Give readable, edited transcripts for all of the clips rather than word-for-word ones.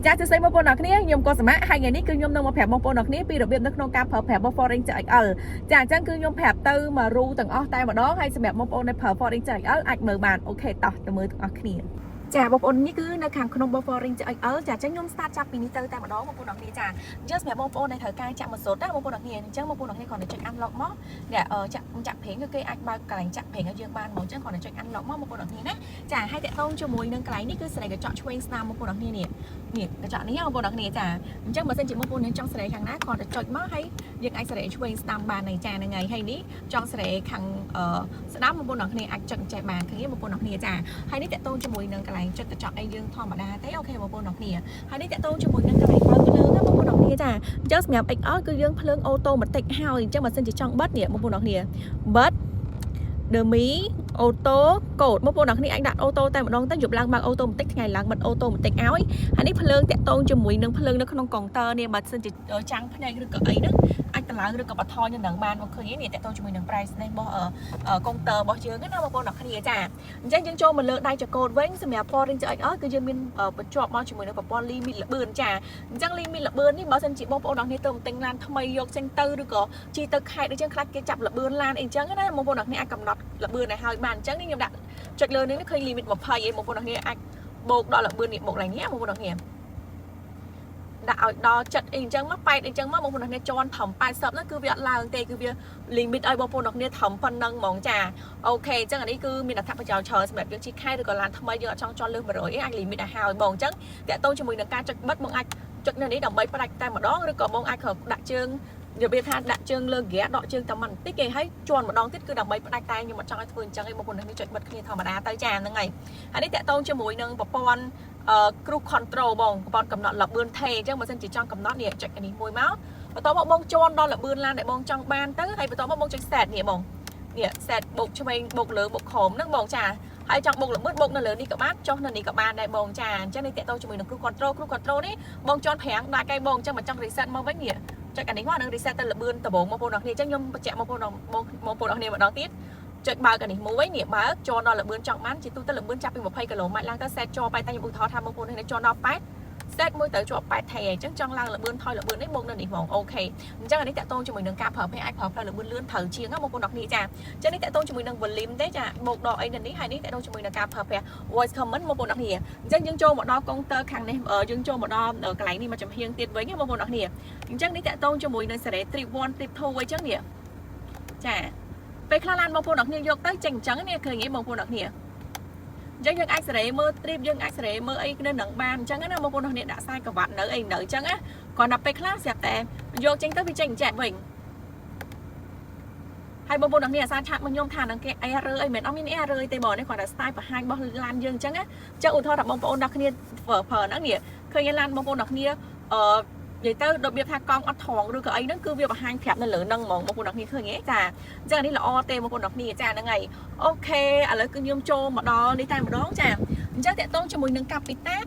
ចាស់សួស្តីបងប្អូនអ្នកគ្នាខ្ញុំក៏សម័យហើយថ្ងៃនេះគឺខ្ញុំនឹងមកប្រាប់បងប្អូនអ្នកគ្នាពីរបៀបនៅក្នុងការប្រើប្រាស់ Foreign XL ចាអញ្ចឹងគឺខ្ញុំប្រាប់ទៅមករូទាំងអស់តែម្ដងហើយសម្រាប់បងប្អូនដែលប្រើ Foreign XL អាចមើលបានអូខេតោះទៅមើលទាំងអស់គ្នាចាបងប្អូននេះគឺនៅខាងក្នុង Foreign XL ចាអញ្ចឹងខ្ញុំ start ចាប់ពីនេះទៅតែម្ដងបងប្អូនអ្នកគ្នាចាjust សម្រាប់បងប្អូនដែលត្រូវការចាក់ម៉ូសូតណាបងប្អូនអ្នកគ្នាអញ្ចឹងបងប្អូនអ្នកគ្នាគ្រាន់តែចុច unlock មកអ្នកចាក់ប្រេងគឺគេអាចបើកកន្លែងចាក់ប្រេងឲ្យយើងបានមកអញ្ចឹងគ្រាន់តែចុច unlock មកបងប្អូនអ្នកគ្នាណាចាហើយតាក់ទងជាមួយនឹងកន្លែងនេះគឺស្រែកកញ្ចក់ឆ្វេងស្ដាំបងប្អូនអ្នកគ្នានេះកញ្ចក់នេះបងប្អូនអ្នកគ្នាចាអញ្ចឹងបើសិនជាបងប្អូនចង់ស្រែខាងណាគ្រាន់តែចុចមកហើយយើងអាចស្រែឆ្វេងស្ដាំបានហើយចាហ្នឹងហើយនេះចង់ស្រែខាងស្ដាំបងប្អូនអ្នកគ្នាអាចចុចចេះបានឃើញបងប្អូនអ្នកគ្នាចាហើយនេះតាក់ទងជាមួយនឹងកន្លែងចុចកញ្ចក់អីយើងធម្មតាទេអូខេបងប្អូនអ្នកគ្នាហើយនេះតាក់ទងជាមួយនឹងកន្លែងបើកភ្លើងណាបងប្អូនអ្នកគ្នាចាអញ្ចឹងសម្រាប់ XL គឺយើងភ្លើងអូតូម៉ាទិកហើយអញ្ចឹងបើសិនជាចង់បិទនេះបងប្អូនអ្នកគ្នាបិទ Demi អូតូកូដបងប្អូនអ្នកគ្នាអាចដាក់អូតូតែម្ដងទៅយប់ឡើងបើកអូតូម៉ាទិកថ្ងៃឡើងបិទអូតូម៉ាទិកឲ្យហើយនេះភ្លើងតាក់ទងជាមួយនឹងភ្លើងនៅក្នុងកុងទ័រនេះបើសិនជាចាំងភ្នែកឬក៏អីហ្នឹងអាចតម្លើងឬក៏បន្ថយនឹងបានមកឃើញនេះតាក់ទងជាមួយនឹង price នេះរបស់កុងទ័ររបស់យើងណាបងប្អូនអ្នកគ្នាចាអញ្ចឹងយើងចូលមកលើដៃចកូតវិញសម្រាប់ Foreign XL គឺយើងមានបញ្ជាប់មកជាមួយនឹងប្រព័ន្ធ limit ល្បឿនចាអញ្ចឹង limit ល្បឿននេះបើសិនជាបងប្អូនអ្នកគ្នាទៅទិញឡានថ្មីយកចេញទៅឬក៏ជិះទៅខេត្តដូចយើងខ្លាចគេចាប់ល្បឿនឡានអីអញ្ចឹងណាបងប្អូនអ្នកគ្នាអាចកំណត់ល្បឿនឲ្យបានអញ្ចឹងនេះខ្ញុំដាក់ចុចលើនេះឃើញ limit 20ឯងបងប្អូនអ្នកគ្នាអាចបូកដល់ល្បឿននេះបូកឡើងនេះបងប្អូនអ្នកគ្នាដាក់ឲ្យដល់ចិត្តអីអញ្ចឹងមកប៉ែតអីអញ្ចឹងមកបងប្អូនអ្នកគ្នាជន់ត្រឹម80ហ្នឹងគឺវាអត់ឡើងទេគឺវា limit ឲ្យបងប្អូនអ្នកគ្នាត្រឹមប៉ុណ្្នឹងហ្មងចាអូខេអញ្ចឹងអានេះគឺមានអត្ថប្រយោជន៍ច្រើនសម្រាប់យើងជិះខេត្តឬក៏ឡានថ្មីយើងអត់ចង់ជន់លើស100អីអាច limit ឲ្យហើយបងអញ្ចឹងតាក់ទងជាមួយនឹងការចុចបិទបងអាចចុចនៅនេះដើម្បីផ្ដាច់តែម្ដងឬក៏បងអាចដាក់ជើងរបៀបថាដាក់ជើងលើហ្គាដកជើងតែមិនតិចគេឲ្យជន់ម្ដងទៀតគឺដើម្បីផ្ដាច់តែខ្ញុំអត់ចង់ឲ្យធ្វើអញ្ចឹងឯងបងប្អូននេះចុចបិទគ្នាធម្មតាទៅចាហ្នឹងហើយហើយនេះតាក់ទងជាមួយនឹងប្រព័ន្ធcruise control បងប្រព័ន្ធកំណត់ល្បឿនថេអញ្ចឹងបើសិនជាចង់កំណត់នេះចុចអានេះមួយមកបន្ទាប់មកបងជន់ដល់ល្បឿនឡានដែលបងចង់បានទៅហើយបន្ទាប់មកបងចុច set នេះបងនេះ set បូកឆ្វេងបូកលើបូកក្រោមហ្នឹងបងចាហើយចង់បូកល្បឿនបូកនៅលើនេះក៏បានចុះនៅនេះក៏បានដែរបងចាអញ្ចឹងនេះតាក់ទងជាមួយនឹង cruise control នេះបងជន់ប្រាំងដាក់កែបងអញ្ចឹងមកចង់ reset មកវិញនេះចុចអានេះមកនឹង reset ទៅល្បឿនដំបូងបងប្អូនអរគ្នាអញ្ចឹងខ្ញុំបញ្ជាក់បងប្អូនអរគ្នាម្ដងទៀតចុចបើកអានេះមួយនេះបើកជន់ដល់ល្បឿនចង់បានជាទូទៅល្បឿនចាប់ពី20គីឡូម៉ែត្រឡើងទៅ set ជាប់តែខ្ញុំឧទាហរណ៍ថាបងប្អូននេះជន់ដល់8 set មួយទៅជាប់8ថេអញ្ចឹងចង់ឡើងល្បឿនថយល្បឿននេះបូកនៅនេះហ្មងអូខេអញ្ចឹងអានេះតាក់ទងជាមួយនឹងការប្រើប្រាស់អាចប្រើប្រាស់ល្បឿនលឿនត្រូវជាងណាបងប្អូនអរគ្នាចាអញ្ចឹងនេះតាក់ទងជាមួយនឹង volume ទេចាបូកដល់អីនៅនេះហើយនេះតាក់ទងជាមួយនឹងការប្រើប្រាស់ voice comment បងប្អូនអរគ្នាអញ្ចឹងយើងចូលមកដល់កុងទ័រខាងនេះយើងចូលមកដល់កន្លែងនេះមកចំហៀងទៀតវិញណាបងប្អូនអរគ្នាអញ្ចឹងនេះតាក់ទងជាមួយនឹងសេរី trip 1 trip 2អញ្ចឹងនេះចាពេលខ្លះឡានបងប្អូនអរគ្នាយកទៅចេញអញ្ចឹងនេះឃើញទេបងប្អូនអរគ្នាអញ្ចឹងយើងអាចសេរីមើល trip យើងអាចសេរីមើលអីនៅនឹងបានអញ្ចឹងណាបងប្អូនអ្នកដាក់ខ្សែក្រវ៉ាត់នៅអីនៅអញ្ចឹងណាគាត់ដល់ពេលខ្លះស្រាប់តែយកចេញទៅវាចេញចែកវិញហើយបងប្អូនអ្នកអាសាឆាតមកខ្ញុំថានឹងគេ error អីមិនអត់មាន error ទេបងនេះគាត់តែ style បង្ហាញរបស់ឡានយើងអញ្ចឹងណាអញ្ចឹងឧទាហរណ៍ថាបងប្អូនអ្នកគ្នាប្រើហ្នឹងនេះឃើញឡានបងប្អូនអ្នកគ្នានិយាយទៅរបៀបថាកង់អត់ថងឬក៏អីហ្នឹងគឺវាបង្ហាញប្រាប់នៅលើហ្នឹងហ្មងបងប្អូនអ្នកគ្នាឃើញទេចាអញ្ចឹងនេះល្អទេបងប្អូនអ្នកគ្នាចាហ្នឹងហើយអូខេឥឡូវគឺខ្ញុំចូលមកដល់នេះតែម្ដងចាអញ្ចឹងតាក់ទងជាមួយនឹងកាពីតា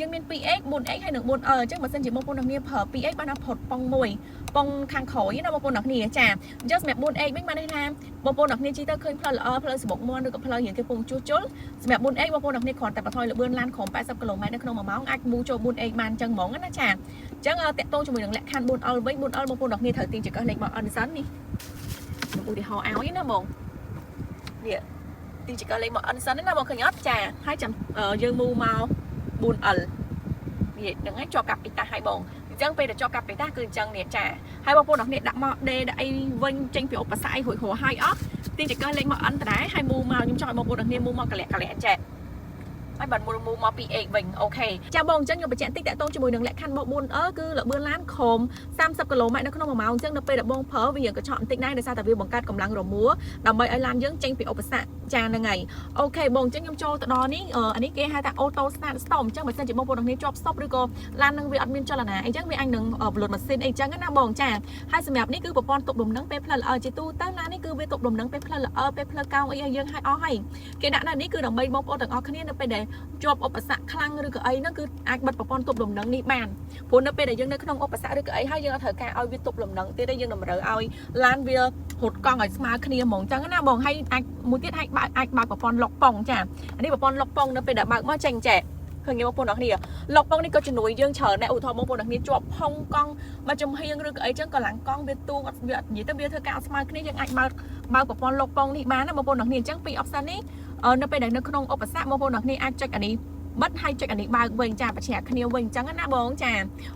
យើងមាន 2x 4x ហើយនិង 4L អញ្ចឹងបើសិនជាបងប្អូនអ្នកគ្នាប្រើ 2x បានថាផុតប៉ុងមួយប៉ុងខាងក្រោយណាបងប្អូនអ្នកគ្នាចាអញ្ចឹងសម្រាប់ 4x វិញបានន័យថាបងប្អូនអ្នកគ្នាជិះទៅឃើញផ្លូវល្អផ្លូវសមុទ្រមន់ឬក៏ផ្លូវយើងគេពុំជួសជុលសម្រាប់ 4x បងប្អូនអ្នកគ្នាគ្រាន់តែបន្ថយល្បឿនឡានក្រោម80គីឡូម៉ែត្រនៅក្នុង1ម៉ោងអាចមូចូល 4x បានអញ្ចឹងហ្មងណាចាអញ្ចឹងតាក់ទងជាមួយនឹងលក្ខខណ្ឌ 4L វិញ 4L បងប្អូនអ្នកគ្នាត្រូវទាញចង្កឹះលេខមកអនសិននេះខ្ញុំឧទាហរណ៍ឲ្យណាបងនេះទាញចង្កឹះលេខមកអនសិនណាបងឃើញអត់ចាហើយចាំយើងមូមក 4L នេះហ្នឹងហើយជាប់កាពីតាឲ្យបងអញ្ចឹងពេលដែលជាប់កាពីតាគឺអញ្ចឹងនេះចាហើយបងប្អូនអ្នកនេះដាក់មកដេដាក់អីវិញចេញពីឧបសគ្គអីរួចរាល់ហើយអស់ទាញចង្កឹះលេខមកអិនដដែលហើយមូមកខ្ញុំចង់ឲ្យបងប្អូនអ្នកមូមកកលៈចេះហើយបានមូមក 2x វិញអូខេចាបងអញ្ចឹងខ្ញុំបញ្ជាក់តិចតាក់ទងជាមួយនឹងលក្ខខណ្ឌរបស់ 4L គឺល្បឿនឡានក្រោម30គីឡូម៉ែត្រនៅក្នុង1ម៉ោងអញ្ចឹងនៅពេលដែលបងប្រើវាកញ្ចក់បន្តិចដែរដោយសារតែវាបង្កើតកម្លាំងរមួលដើម្បីឲ្យឡានយើងចេញពីឧបសគ្គចាហ្នឹងហើយអូខេបងអញ្ចឹងខ្ញុំចូលទៅដល់នេះអានេះគេហៅថា auto start stop អញ្ចឹងបើសិនជាបងប្អូនអ្នកជាប់ stop ឬក៏ឡាននឹងវាអត់មានចលនាអីចឹងវាអាចនឹងបលូតម៉ាស៊ីនអីចឹងណាបងចាហើយសម្រាប់នេះគឺប្រព័ន្ធទប់លំនឹងពេលផ្លូវល្អជាទូទៅឡាននេះគឺវាទប់លំនឹងពេលផ្លូវល្អពេលផ្លូវកោងអីឲ្យយើងឲ្យអស់ហើយគេដាក់នៅនេះគឺដើម្បីបងប្អូនទាំងអស់គ្នានៅពេលដែលជាប់ឧបសគ្គខ្លាំងឬក៏អីហ្នឹងគឺអាចបិទប្រព័ន្ធទប់លំនឹងនេះបានព្រោះនៅពេលដែលយើងនៅក្នុងឧបសគ្គឬក៏អីហើយយើងអត់ត្រូវការឲ្យវាទប់លំនឹងទៀតទេយើងតម្រូវឲ្យឡានវារត់កង់ឲ្យស្មើគ្នាហ្មងចឹងណាបងហើយអាចមួយទៀតអាចបើកប្រព័ន្ធលុកប៉ុងចាអានេះប្រព័ន្ធលុកប៉ុងនៅពេលដែលបើកមកចេញចែក ឃើញបងប្អូនអ្នកគ្នាលុកបងនេះក៏ជំនួយយើងច្រើនដែរឧទាហរណ៍បងប្អូនអ្នកគ្នាជាប់ផុងកង់មកចំហៀងឬក៏អីចឹងក៏ឡើងកង់វាទួងអត់វានិយាយទៅវាធ្វើការអត់ស្មើគ្នាយើងអាចបើប្រព័ន្ធលុកបងនេះបានណាបងប្អូនអ្នកគ្នាអញ្ចឹងពី option នេះនៅពេលដែលនៅក្នុងឧបសគ្គបងប្អូនអ្នកគ្នាអាចចុចអានេះបិទហើយចុចអានេះបើកវិញចាបញ្ជាក់គ្នាវិញអញ្ចឹងណាបងចា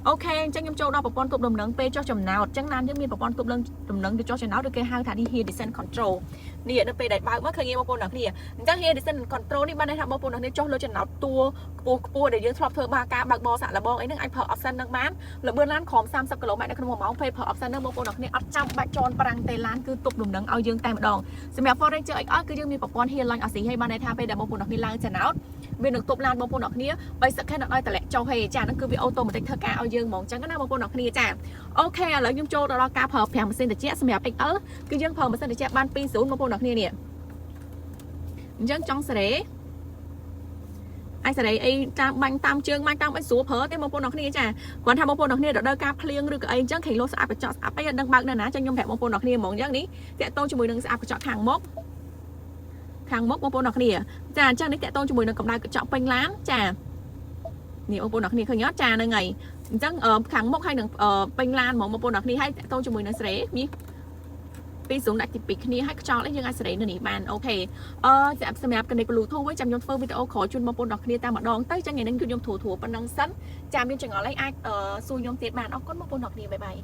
អូខេអញ្ចឹងខ្ញុំចូលដល់ប្រព័ន្ធទប់លំនឹងពេលចុះចំណោតអញ្ចឹងណាយើងមានប្រព័ន្ធទប់លំនឹងទៅចុះចំណោតឬគេហៅថា Here Descent Control នេះនៅពេលដែលបើកមកឃើញបងប្អូនអ្នកគ្នាអញ្ចឹង Here Descent Control នេះបានន័យថាបងប្អូនអ្នកគ្នាចុះលើចំណោតតួខ្ពស់ដែលយើងធ្លាប់ធ្វើបាការបើកបរសាក់លបងអីហ្នឹងអាចប្រើ option ហ្នឹងបានលឿនឡានក្រោម30 គីឡូម៉ែត្រនៅក្នុង1ម៉ោងពេលប្រើ option ហ្នឹងបងប្អូនអ្នកគ្នាអត់ចាំបាច់ជន់ប្រាំងទេឡានគឺទប់លំនឹងឲ្យយើងតែម្ដងសម្រាប់ Ford Ranger XL គឺយើងមានប្រព័ន្ធ Here Line RC ហើយបានន័យថាពេលដែលបងប្អូនអ្នកគ្នាឡើងចំណោតវានឹងទប់ឡានបងប្អូនអ្នកគ្នា30 សេcondsដល់តម្លាក់ចុះហេចាហ្នឹងគឺវាអូតូម៉ាទិកធ្វើការឲ្យយើងហ្មងអញ្ចឹងណាបងប្អូនអ្នកគ្នាចាអូខេឥឡូវខ្ញុំចូលដល់ការប្រើ5ម៉ាស៊ីនត្រជាក់សម្រាប់ XL គឺយើងប្រើម៉ាស៊ីនត្រជាក់បាន2.0បងប្អូនអ្នកគ្នានេះអញ្ចឹងចង់សេរីអាចសេរីអីតាមបាញ់តាមជើងបាញ់តាមអីស្រួលប្រើទេបងប្អូនអ្នកគ្នាចាគាត់ថាបងប្អូនអ្នកគ្នាដល់ការភ្លៀងឬក៏អីអញ្ចឹងខេឡូស្អាតកញ្ចក់ស្អាតអីអត់ដឹងបើកនៅណាចឹងខ្ញុំប្រាប់បងប្អូនអ្នកគ្នាហ្មងអញ្ចឹងនេះតាក់ទងជាមួយនឹងស្អាតកញ្ចក់ខាងមុខបងប្អូនអ្នកគ្នាចាអញ្ចឹងនេះតាក់ទងជាមួយនឹងកម្ដៅកញ្ចក់ពេញឡានចានេះបងប្អូនអ្នកគ្នាឃើញអត់ចាហ្នឹងហើយអញ្ចឹងខាងមុខហើយនឹងពេញឡានហ្មងបងប្អូនអ្នកគ្នាហើយតាក់ទងជាមួយនឹងសេរីនេះ2.0ដាក់ទី2គ្នាហើយខ្យល់នេះយើងអាចសេរីនៅនេះបានអូខេសម្រាប់ connect Bluetooth វិញចាំខ្ញុំធ្វើវីដេអូក្រោយជូនបងប្អូនអ្នកគ្នាតែម្ដងទៅចឹងថ្ងៃនេះគឺខ្ញុំធូរប៉ុណ្ណឹងសិនចាំមានចង្អុលអីអាចសួរខ្ញុំទៀតបានអរគុណបងប្អូនអ្នកគ្នាបាយបាយ